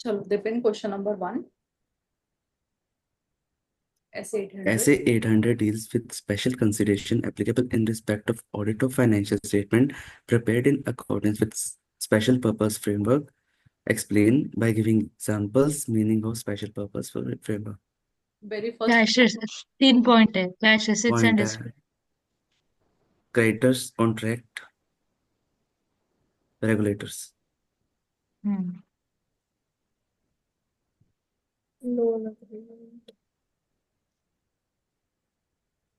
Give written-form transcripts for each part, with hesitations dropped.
चलो Dipin, question number 1. Essay 800 deals with special consideration applicable in respect of audit of financial statement prepared in accordance with special purpose framework. Explain by giving examples meaning of special purpose framework. Very first. Cash 3 point है, cash assets Point and है creditors contract regulators. Loan agreement.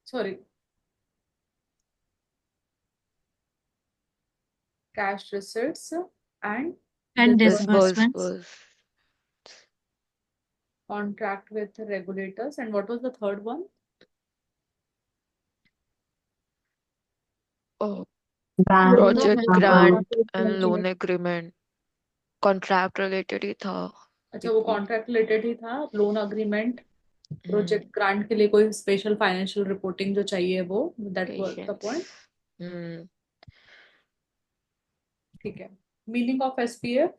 Sorry, cash receipts and disbursements, disbursements. contract with regulators, and what was the third one? Oh, bank project हाँ, grant and loan agreement. Contract related ही था. अच्छा, वो contract related ही था. Loan agreement, project grant के लिए कोई special financial reporting जो चाहिए वो, that was the point. Hmm. ठीक है. Meaning of SPF.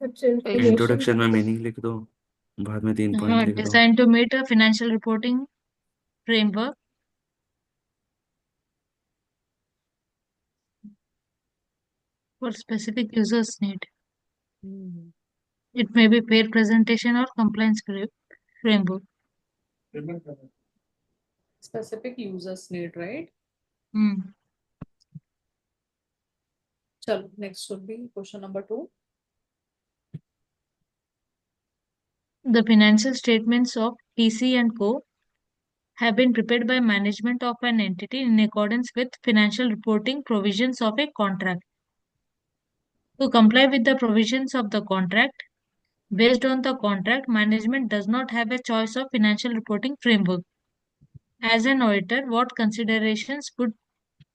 इंट्रोडक्शन में मीनिंग लिख दो, बाद में 3 पॉइंट लिख दो. Design to meet a financial reporting framework for specific users need. It may be fair presentation or compliance framework. Specific users need, right. Hmm. चलो next would be question number 2. The financial statements of TC and Co. have been prepared by management of an entity in accordance with financial reporting provisions of a contract. To comply with the provisions of the contract, based on the contract, management does not have a choice of financial reporting framework. As an auditor, what considerations would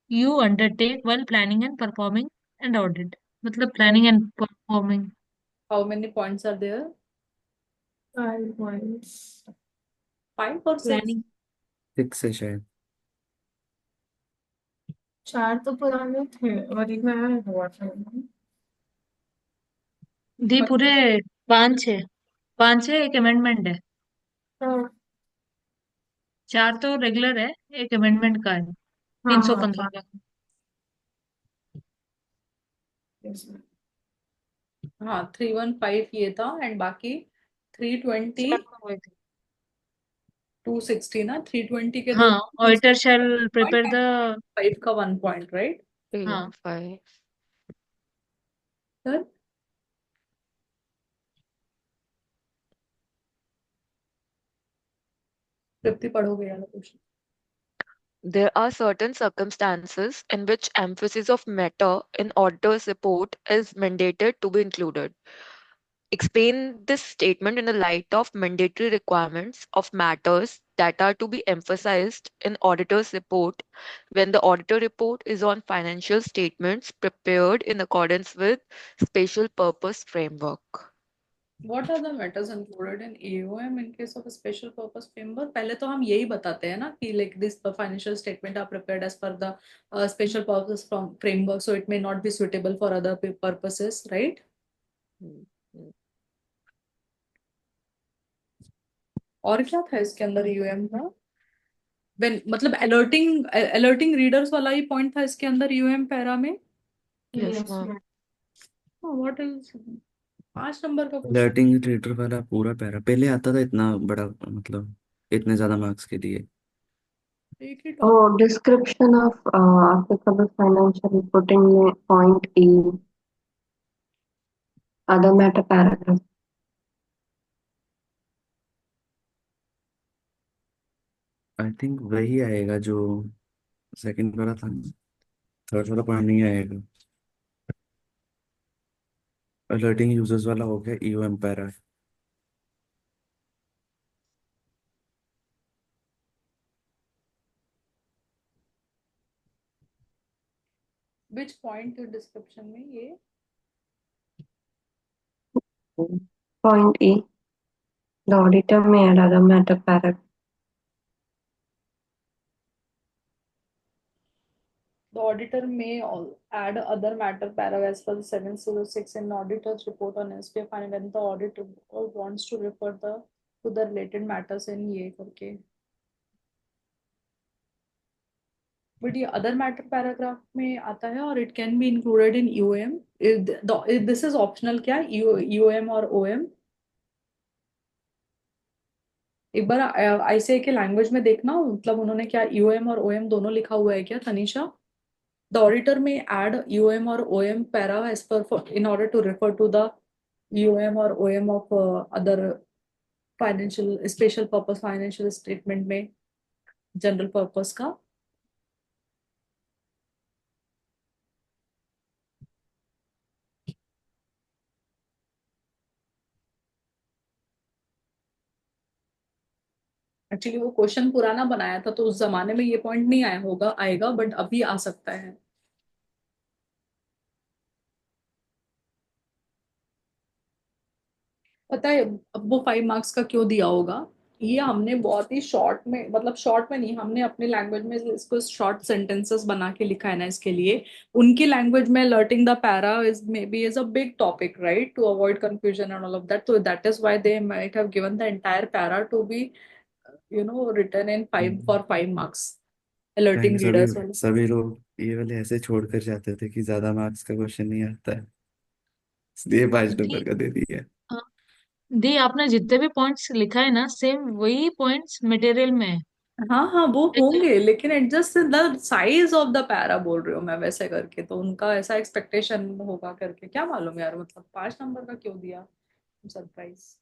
you undertake while planning and performing an audit? मतलब planning and performing. How many points are there? 5 points. 5 or 6? Planning. 6 है शायद. 4 तो पुराने थे और एक नया हुआ था. दी पूरे 5 है, एक अमेंडमेंट है. हाँ 4 तो रेगुलर है, एक अमेंडमेंट का है. हाँ 315 का. हाँ, 315 ये था, एंड बाकी 320 चार तो हुए थे. 260 ना. 320 के 2 हाँ, auditor shall prepare point, the. 5 का 1 पॉइंट, राइट. हाँ. 5. सर तृप्ति पढ़ोगे यार question. There are certain circumstances in which emphasis of matter in auditor's report is mandated to be included. Explain this statement in the light of mandatory requirements of matters that are to be emphasized in auditor's report when the auditor report is on financial statements prepared in accordance with special purpose framework. What are the matters included in AOM in case of a special purpose framework? पहले तो हम यही बताते हैं ना कि like this financial statement are prepared as per the special purpose from framework, so it may not be suitable for other purposes, right? और क्या था इसके अंदर AOM का? When मतलब alerting readers वाला ही point था इसके अंदर AOM पैरा में. Yes, ma'am. What is 5 number का क्वेश्चन? अलर्टिंग रीडर वाला पूरा पैरा पहले आता था, इतना बड़ा, मतलब इतने ज्यादा मार्क्स के लिए. एक ही Oh, description of applicable financial reporting में point E, other matter paragraph. I think वही आएगा जो सेकंड वाला था. थर्ड वाला पॉइंट नहीं आएगा. अलर्टिंग यूजर्स वाला हो गया EOM para. which point description में ये? Point E, the auditor may add other matter paragraph. The auditor may add other matter para as per 706 in auditor's report on SPF and when the auditor wants to refer to the related matters in ये करके. But ये other matter paragraph में आता है और it can be included in UM. This is optional क्या? UM और OM. एक बार ICAI के लैंग्वेज में देखना मतलब उन्होंने क्या UM और OM दोनों लिखा हुआ है क्या Tanisha? The auditor may add UM or OM para as per in order to refer to the UM or OM of other financial special purpose financial statement में general purpose का. एक्चुअली वो question पुराना बनाया था तो उस जमाने में ये पॉइंट नहीं आया होगा आएगा बट अभी आ सकता है. पता है अब वो 5 मार्क्स का क्यों दिया होगा. ये हमने बहुत ही शॉर्ट में मतलब शॉर्ट में नहीं हमने अपने लैंग्वेज में इसको शॉर्ट सेंटेंसेस बना के लिखा है ना इसके लिए. उनकी लैंग्वेज में लर्टिंग the para is may be is a big topic right to avoid confusion and all of that. So that is why they might have given the entire para to be written in 5 for 5 marks. पहले Alerting सभी readers वाले. सभी लोग ये वाले ऐसे छोड़ कर जाते थे कि ज्यादा मार्क्स का क्वेश्चन नहीं आता है, इसलिए 5 नंबर दी का दे दिया. हाँ, दी आपने जितने भी पॉइंट्स लिखा है ना सेम वही पॉइंट्स मटेरियल में है. हाँ हाँ वो एक- होंगे लेकिन adjust the size of the para बोल रही हूँ मैं वैसे करके तो उनका ऐसा एक्सपेक्टेशन होगा करके क्या मालूम यार मतलब 5 नंबर का क्यों दिया. सरप्राइज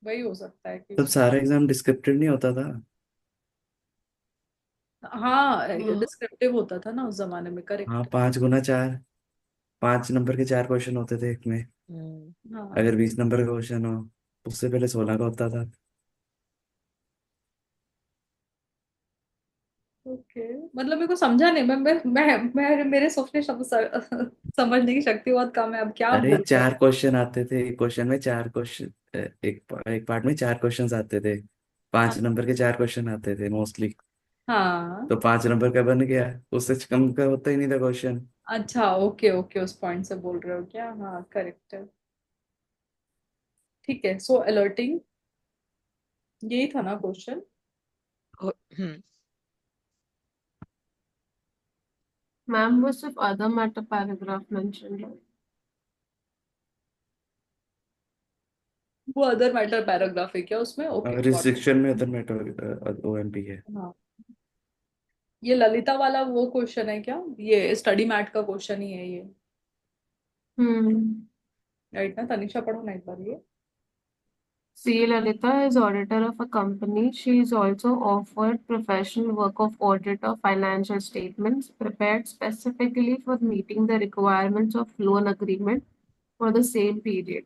वही हो सकता है कि तब सारा एग्जाम डिस्क्रिप्टिव नहीं होता था. हाँ हाँ, डिस्क्रिप्टिव होता था ना उस जमाने में हाँ, करेक्ट. 5 गुना 4, 5 नंबर के 4 क्वेश्चन होते थे एक में. Hmm. हाँ अगर 20 नंबर का क्वेश्चन हो, उससे पहले 16 का होता था. ओके मतलब मेरे को समझा नहीं मेरे सोचने समझने की शक्ति बहुत कम है अब क्या अरे बोल रहे हो. 4 क्वेश्चन आते थे एक क्वेश्चन में, 4 क्वेश्चन एक पार्ट में 4 क्वेश्चन आते थे. 5 नंबर के 4 क्वेश्चन आते थे मोस्टली. हाँ तो 5 नंबर का बन गया, उससे कम का होता ही नहीं था क्वेश्चन. अच्छा ओके ओके उस पॉइंट से बोल रहे हो क्या. हाँ करेक्ट है. ठीक है सो अलर्टिंग यही था ना question. Oh, hmm. Ma'am, was if other matter paragraph mentioned, right? वो अदर मैटर पैराग्राफ है क्या उसमें. Okay got it. रिस्ट्रिक्शन में अदर मैटर ओएमपी है. हाँ ये ललिता वाला वो क्वेश्चन है क्या. ये स्टडी मैट का क्वेश्चन ही है ये Hmm. राइट ना. तनिषा पढ़ो ना एक बार ये. C. Lalita is auditor of a company. She is also offered professional work of audit of financial statements prepared specifically for meeting the requirements of loan agreement for the same period.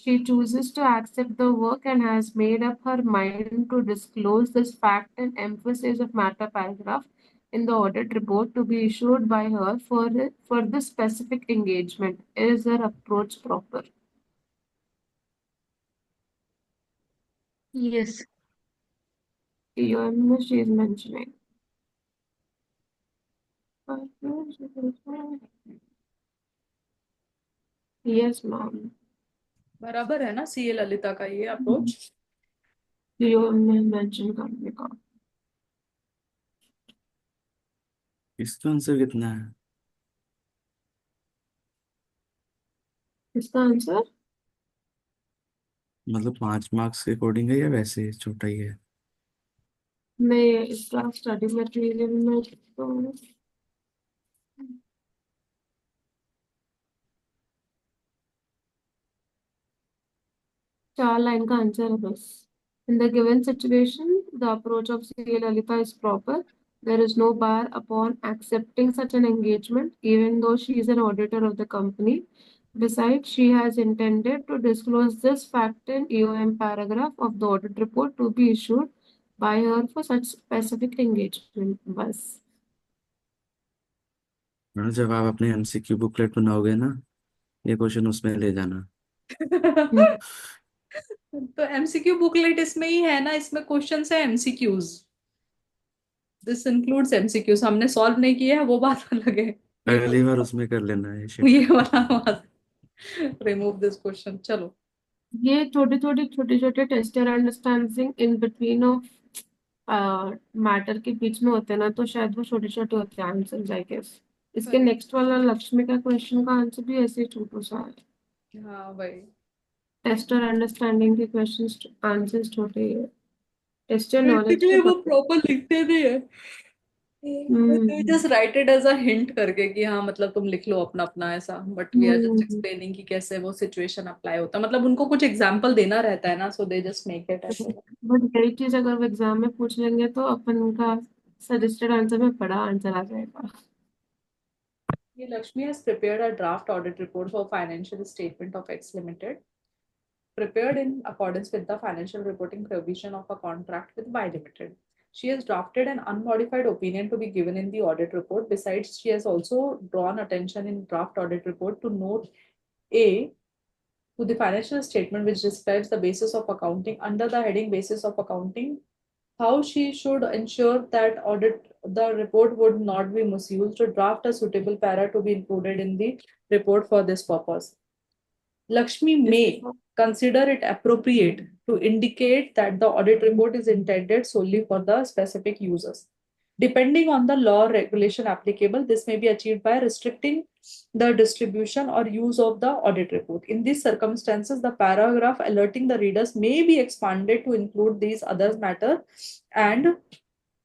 She chooses to accept the work and has made up her mind to disclose this fact and emphasis of matter paragraph in the audit report to be issued by her for this specific engagement. Is her approach proper? yes. EOM she is mentioning. Yes, ma'am. बराबर है ना CA Lalita का ये approach. EOM में mention करने का. इसका answer कितना है? इसका आंसर मतलब 5 मार्क्स के अकॉर्डिंग है या वैसे ही छोटा ही है? मैं इसका स्टडी मटेरियल में तो 4 लाइन का आंसर है बस. In the given situation, the approach of CA Lalita is proper. There is no bar upon accepting such an engagement, even though she is an auditor of the company. Besides, she has intended to disclose this fact in EOM paragraph of the audit report to be issued by her for such specific engagement. बस. हाँ, जब आप अपने MCQ booklet बनाओगे ना, ये question उसमें ले जाना. तो एमसीक्यू बुकलेट इसमें ही है ना. इसमें क्वेश्चन है एमसीक्यूज. दिस इंक्लूड्स एमसीक्यूज, हमने सॉल्व नहीं किया है वो बात अलग है। अगली बार उसमें कर लेना है ये शिट। वाला रिमूव दिस क्वेश्चन। चलो ये छोटे छोटे tester understanding in between of matter के बीच में होते हैं ना, तो शायद वो छोटे छोटे होते हैं आंसर, आई गेस। इसके करेक्ट। नेक्स्ट वाला लक्ष्मी का क्वेश्चन का आंसर भी ऐसे ही छोटू सा है। हाँ भाई। टेस्टर अंडरस्टैंडिंग के क्वेश्चन आंसर्स छोटे ही है। टेस्टर नॉलेज के बेसिकली वो बड़े। प्रॉपर लिखते नहीं है, hmm just write it as a hint करके कि हाँ मतलब तुम लिख लो अपना अपना ऐसा, but we are just hmm explaining कि कैसे वो सिचुएशन अप्लाई होता है, मतलब उनको कुछ एग्जांपल देना रहता है ना, सो दे जस्ट मेक इट ऐसे। बट यही चीज अगर वो एग्जाम में पूछ लेंगे तो अपन का सजेस्टेड आंसर में बड़ा आंसर आ जाएगा। ये Lakshmi has prepared a draft audit report for financial statement of X Limited, prepared in accordance with the financial reporting provision of a contract with Y Limited. She has drafted an unmodified opinion to be given in the audit report. Besides, she has also drawn attention in draft audit report to note A to the financial statement which describes the basis of accounting under the heading basis of accounting, how she should ensure that audit the report would not be misused, to draft a suitable para to be included in the report for this purpose. Lakshmi may consider it appropriate to indicate that the audit report is intended solely for the specific users. Depending on the law or regulation applicable, this may be achieved by restricting the distribution or use of the audit report. In these circumstances, the paragraph alerting the readers may be expanded to include these other matter and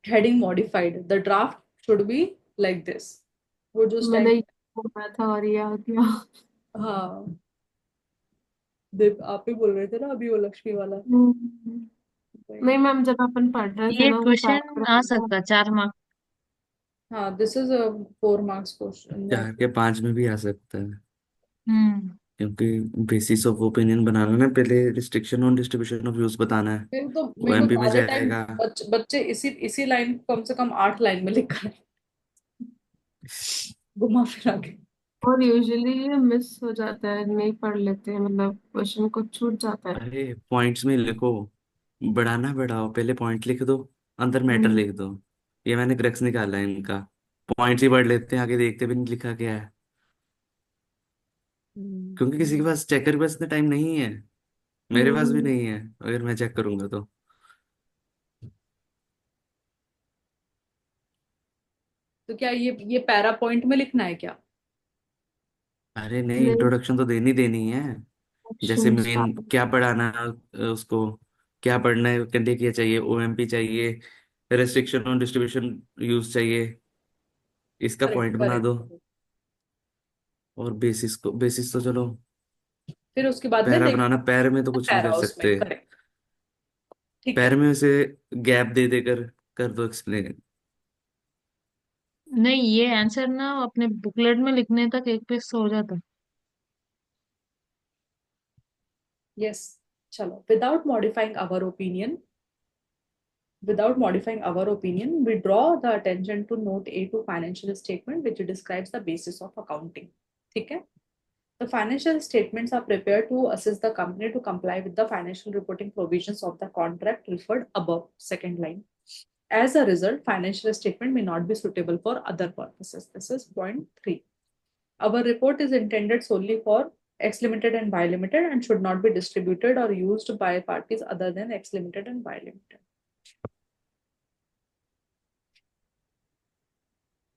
heading modified. The draft should be like this. वो जो मैंने time. ये बोला था और ये आ गया। हाँ, देव आप ही बोल रहे थे ना अभी वो लक्ष्मी वाला। हम्म, नहीं वही। मैम, जब अपन पढ़ रहे थे ये ना वो क्वेश्चन आ पैराग्राफ। सकता है 4 मार्क। हाँ, this is a 4 marks question. 4 के 5 में भी आ सकता है, हम्म। क्योंकि बेसिस ऑफ ओपिनियन बनाना ना, पहले restriction on distribution of use बताना है, वो मेरे को एमपी तो में आधे टाइम जाएगा। बच्चे इसी इसी लाइन को कम से कम 8 लाइन में लिख कर घुमा फिरा के। और यूजुअली ये मिस हो जाता है, नहीं पढ़ लेते हैं, मतलब क्वेश्चन को छूट जाता है। अरे पॉइंट्स में लिखो, बढ़ाना बढ़ाओ, पहले पॉइंट लिख दो, अंदर मैटर हम्म लिख दो। ये मैंने क्रक्स निकाला है इनका, पॉइंट्स ही पढ़ लेते हैं, आगे देखते भी नहीं लिखा क्या है, क्योंकि किसी के पास चेकर के पास इतना टाइम नहीं है, मेरे पास भी हम्म नहीं है, अगर मैं चेक करूंगा तो। तो क्या ये पैरा पॉइंट में लिखना है क्या? अरे नहीं, नहीं, इंट्रोडक्शन तो देनी देनी है, जैसे क्वेश्चन मेन स्टार्ट। क्या पढ़ाना है, उसको क्या पढ़ना है, कंडे क्या चाहिए, ओएमपी चाहिए, रेस्ट्रिक्शन ऑन डिस्ट्रीब्यूशन यूज चाहिए, इसका करेक्ट पॉइंट बना दो। करेक्ट। और बेसिस तो चलो, फिर उसके बाद में पैरा बनाना, देखना पैर में तो कुछ नहीं पैरा कर उसमें। सकते, करेक्ट। ठीक पैर है। में उसे गैप दे देकर कर दो एक्सप्लेन। नहीं, ये आंसर ना अपने बुकलेट में लिखने तक एक पेज से हो जाता है। यस। चलो, without modifying our opinion, we draw the attention to note A to financial statement, which describes the basis of accounting. ठीक है? The financial statements are prepared to assist the company to comply with the financial reporting provisions of the contract referred above, second line. As a result, financial statement may not be suitable for other purposes. This is point 3. Our report is intended solely for X Limited and Y Limited and should not be distributed or used by parties other than X Limited and Y Limited.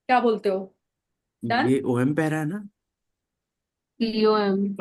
क्या बोलते हो? Done? ये ओएम para है ना। POM.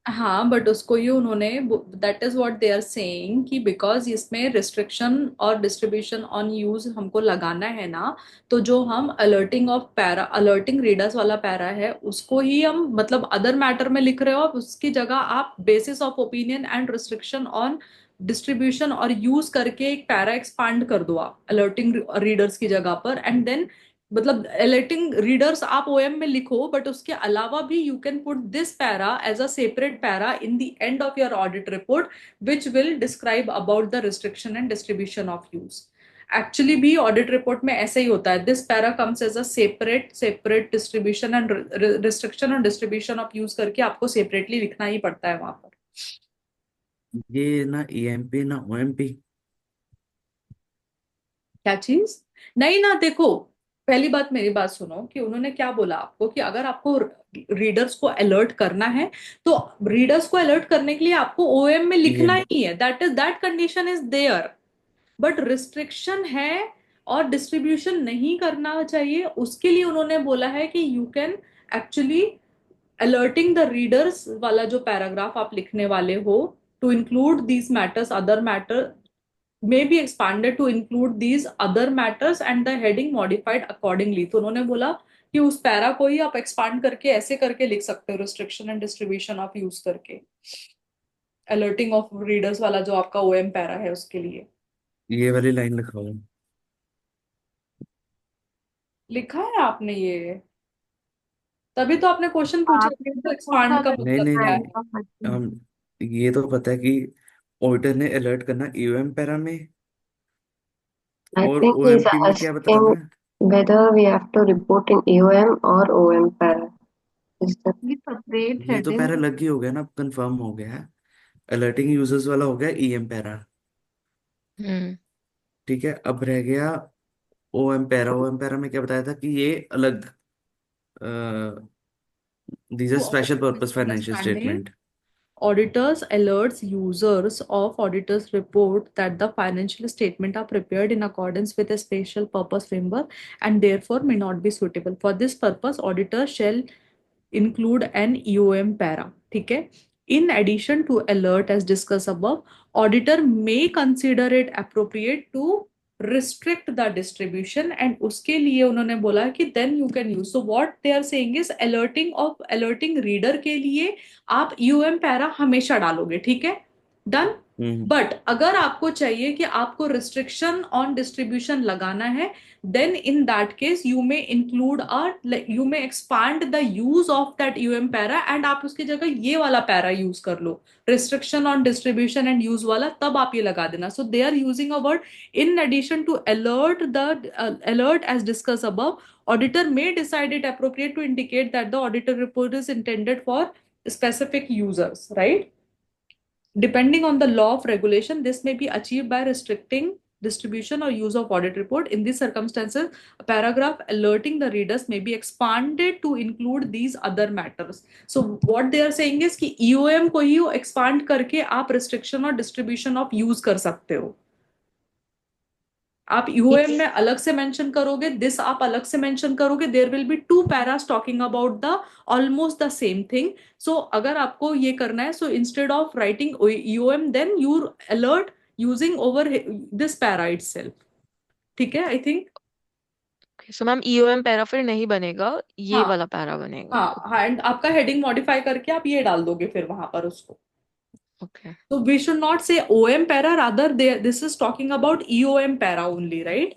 हाँ, but उसको ही उन्होंने, that is what they are saying कि बिकॉज इसमें रिस्ट्रिक्शन और डिस्ट्रीब्यूशन ऑन यूज हमको लगाना है ना, तो जो हम अलर्टिंग रीडर्स वाला पैरा है उसको ही हम मतलब अदर मैटर में लिख रहे हो, उसकी जगह आप basis of opinion and restriction on distribution और यूज करके एक पैरा एक्सपांड कर दो आप अलर्टिंग रीडर्स की जगह पर, एंड देन मतलब अलर्टिंग रीडर्स आप ओएम में लिखो, बट उसके अलावा भी you can put this para as a separate para in the end of your audit report which will describe about the restriction and distribution of use. Actually भी audit report में ऐसे ही होता है, this para comes as a separate distribution and restriction और distribution of use करके आपको separately लिखना ही पड़ता है वहां पर। ये ना ईएमपी ना ओएमपी। क्या चीज? नहीं ना, देखो, पहली बात मेरी बात सुनो कि उन्होंने क्या बोला आपको कि अगर आपको रीडर्स को अलर्ट करना है तो रीडर्स को अलर्ट करने के लिए आपको ओएम में लिखना EM ही है, that condition is there. But restriction है और डिस्ट्रीब्यूशन नहीं करना चाहिए, उसके लिए उन्होंने बोला है कि you can actually alerting the readers वाला जो पैराग्राफ आप लिखने वाले हो, to include these matters other matter may be expanded to include these other matters and the heading modified accordingly। तो उन्होंने बोला कि उस पैरा को ही आप एक्सपांड करके ऐसे करके लिख सकते हो, restriction and distribution of use करके, अलर्टिंग ऑफ रीडर्स वाला जो आपका ओएम पैरा है उसके लिए ये वाली लाइन लिखा हुआ है। लिखा है आपने ये, तभी तो आपने क्वेश्चन पूछा आपने तो तो पूछा एक्सपांड का था नहीं मतलब नहीं क्या नहीं, है। हम ये तो पता है कि ऑडिटर ने अलर्ट करना EOM पैरा में, I और think he's OMP में क्या बताना asking है। whether we have to report in AOM or OM para. Is that ये सेपरेट ये तो हेडिंग। पैरा अलग ही हो गया ना, कंफर्म हो गया है। अलर्टिंग यूजर्स वाला हो गया EM पैरा। हम्म। ठीक है, अब रह गया OM पैरा। OM पैरा में क्या बताया था कि ये अलग, these are To special avoid purpose financial misunderstanding, statement. auditors alerts users of auditors report that the financial statement are prepared in accordance with a special purpose framework and therefore may not be suitable. For this purpose, auditor shall include an EOM para. ठीक है? In addition to alert as discussed above, auditor may consider it appropriate to restrict the distribution, and उसके लिए उन्होंने बोला कि then you can use, so what they are saying is alerting reader के लिए आप यूएम पैरा हमेशा डालोगे, ठीक है, डन। हम्म। बट अगर आपको चाहिए कि आपको रिस्ट्रिक्शन ऑन डिस्ट्रीब्यूशन लगाना है, then in that case you may include you may expand the use of that para and आप उसकी जगह ये वाला पैरा यूज कर लो, restriction on distribution and use वाला, तब आप ये लगा देना। So they are using a word in addition to alert as discussed above, auditor may decide it appropriate to indicate that the auditor report is intended for specific users, right? Depending on the law of regulation, this may be achieved by restricting distribution or use of audit report. In these circumstances, a paragraph alerting the readers may be expanded to include these other matters. So what they are saying is कि EOM को ही expand करके आप restriction और distribution of use कर सकते हो। आप UM में अलग से मेंशन करोगे, दिस आप अलग से मेंशन करोगे, there will be two paras talking about the almost the same thing. So अगर आपको ये करना है, so instead of writing um then you alert using over this para itself. ठीक है, I think. So ma'am EOM para फिर नहीं बनेगा, ये हाँ वाला पैरा बनेगा। हाँ हाँ, एंड आपका हेडिंग मॉडिफाई करके आप ये डाल दोगे फिर वहां पर उसको। ओके। तो we should not say OM para, rather this is talking about EOM para only, right?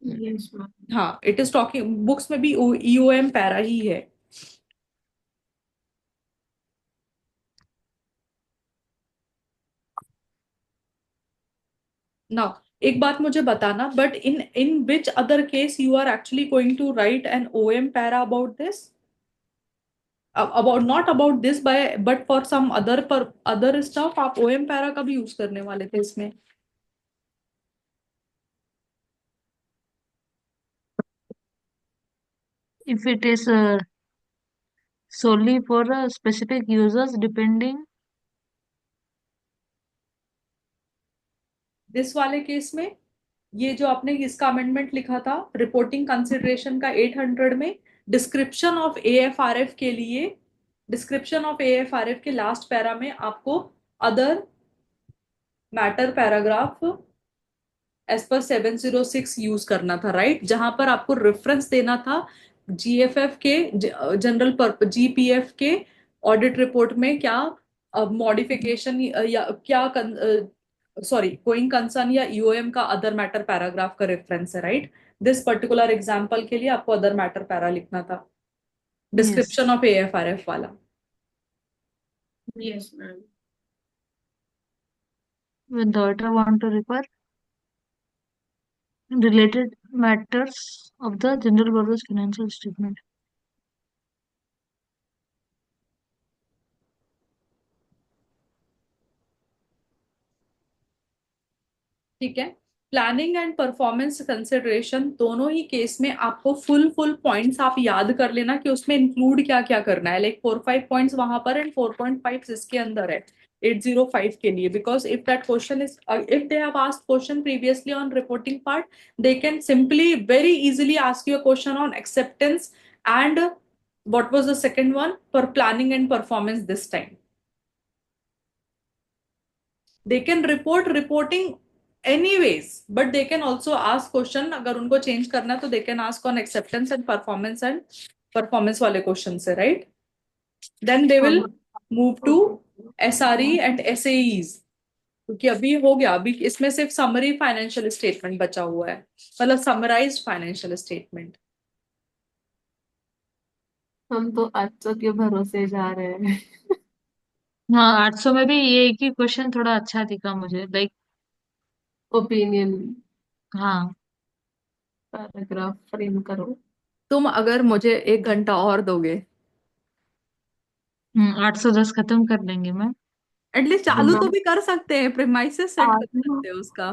Yes ma'am. हाँ, इट इज टॉकिंग, बुक्स में भी ईओएम पैरा ही है। नाउ एक बात मुझे बताना, but in which other case you are actually going to write an OM para about this, about not about this by but for some other, पर other stuff आप OM para का भी use करने वाले थे इसमें? If it is solely for specific users, depending. This वाले case में ये जो आपने इसका अमेंडमेंट लिखा था रिपोर्टिंग कंसिडरेशन का 800 में, डिस्क्रिप्शन ऑफ एएफआरएफ के लिए, डिस्क्रिप्शन ऑफ एएफआरएफ के लास्ट पैरा में आपको other matter paragraph as per 706 use करना था, राइट? जहां पर आपको रेफरेंस देना था जीएफएफ के, जनरल पर्पस जीपीएफ के ऑडिट रिपोर्ट में क्या मॉडिफिकेशन या क्या, सॉरी, गोइंग कंसर्न या यूओएम का अदर मैटर पैराग्राफ का रेफरेंस है, राइट? दिस पर्टिकुलर एग्जांपल के लिए आपको अदर मैटर पैरा लिखना था, Yes. डिस्क्रिप्शन ऑफ एएफआरएफ वाला। Yes ma'am. When the auditor want to refer related matters of the general purpose financial statement. ठीक है, प्लानिंग एंड परफॉर्मेंस कंसिडरेशन दोनों ही केस में आपको फुल पॉइंट्स आप याद कर लेना कि उसमें इंक्लूड क्या क्या करना है, लाइक 4-5 पॉइंट्स वहां पर एंड 4.5 इसके अंदर है 805 के लिए, because if that question is, if they have asked question previously on reporting part, they can simply very easily ask you a question on acceptance and what was the second one for planning and performance this time. They can report reporting anyways, but they can also ask question, अगर उनको change करना है तो they can ask on acceptance and performance वाले question से, right? Then they will move to SRE and SAEs, क्योंकि अभी हो गया, अभी इसमें सिर्फ समरी फाइनेंशियल स्टेटमेंट बचा हुआ है, मतलब समराइज्ड फाइनेंशियल स्टेटमेंट। हम तो 800 के भरोसे जा रहे हैं। हाँ, 800 में भी ये एक ही क्वेश्चन थोड़ा अच्छा दिखा मुझे, लाइक। ओपिनियन हाँ। पैराग्राफ फ्रेम करो। तुम अगर मुझे 1 घंटा और दोगे, 810 खत्म कर लेंगे मैम। एटलीस्ट चालू तो मैम भी कर सकते हैं, प्रेमाइसेस सेट कर आज सकते हैं उसका।